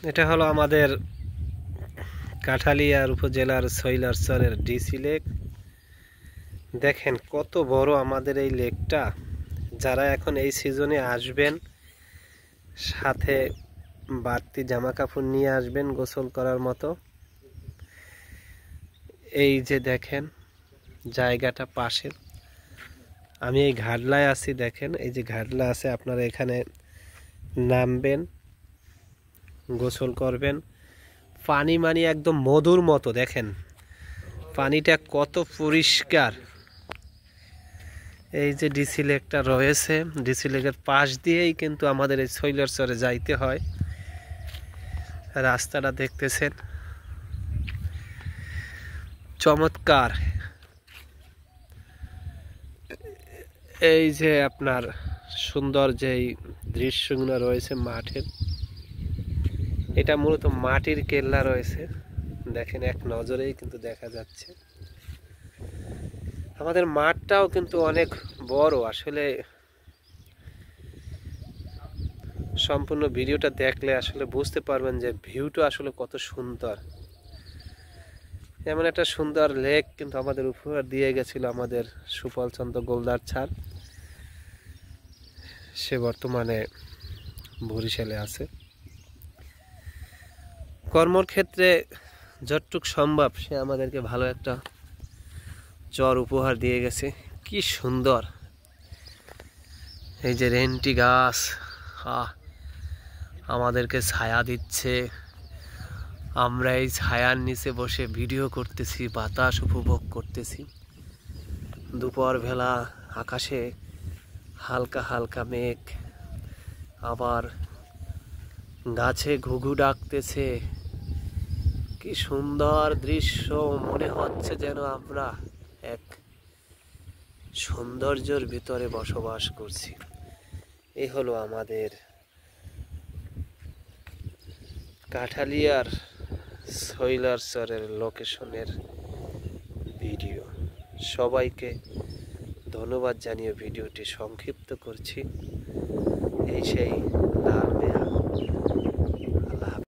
এটা হলো আমাদের কাঠালিয়ার উপজেলার সৈলারচরের ডিসি লেক। দেখেন কত বড় আমাদের এই লেকটা। যারা এখন এই সিজনে আসবেন সাথে বাড়তি জামা কাপড় নিয়ে আসবেন গোসল করার মতো। এই যে দেখেন জায়গাটা পাশে, আমি এই ঘাটলায় আছি। দেখেন এই যে ঘাটলা আছে, আপনারা এখানে নামবেন, গোসল করবেন। পানি মানে একদম মধুর মতো। দেখেন পানিটা কত পরিষ্কার। এই যে ডিসি লেকটা রয়েছে, ডিসি লেকের পাশ দিয়েই কিন্তু আমাদের এই সৈলারচরে যাইতে হয়। রাস্তাটা দেখতেছেন চমৎকার। এই যে আপনার সুন্দর যেই দৃশ্যগুলো রয়েছে মাঠের, এটা মূলত মাটির কেল্লা রয়েছে। দেখেন এক নজরেই কিন্তু দেখা যাচ্ছে। আমাদের মাঠটাও কিন্তু অনেক বড়। আসলে সম্পূর্ণ ভিডিওটা দেখলে আসলে বুঝতে পারবেন যে ভিউটা আসলে কত সুন্দর। এমন একটা সুন্দর লেক কিন্তু আমাদের উপহার দিয়ে গেছিল আমাদের সুফল চন্দ্র গোলদার স্যার। সে বর্তমানে বরিশালে আছে। কর্মর ক্ষেত্রে যতটুক সম্ভব সে আমাদেরকে ভালো একটা চর উপহার দিয়ে গেছে। কি সুন্দর এই যে রেন্টি গাছ আমাদেরকে ছায়া দিচ্ছে। আমরা এই ছায়ার নিচে বসে ভিডিও করতেছি, বাতাস উপভোগ করতেছি। দুপুর বেলা আকাশে হালকা হালকা মেঘ, আবার গাছে ঘুঘু ডাকতেছে। কি সুন্দর দৃশ্য, মনে হচ্ছে যেন আমরা এক সৌন্দর্যের ভিতরে বসবাস করছি। এই হলো আমাদের কাঠালিয়ার সৈলারচরের লোকেশনের ভিডিও। সবাইকে ধন্যবাদ জানিয়ে ভিডিওটি সংক্ষিপ্ত করছি। এই সেই লাল মেঘ।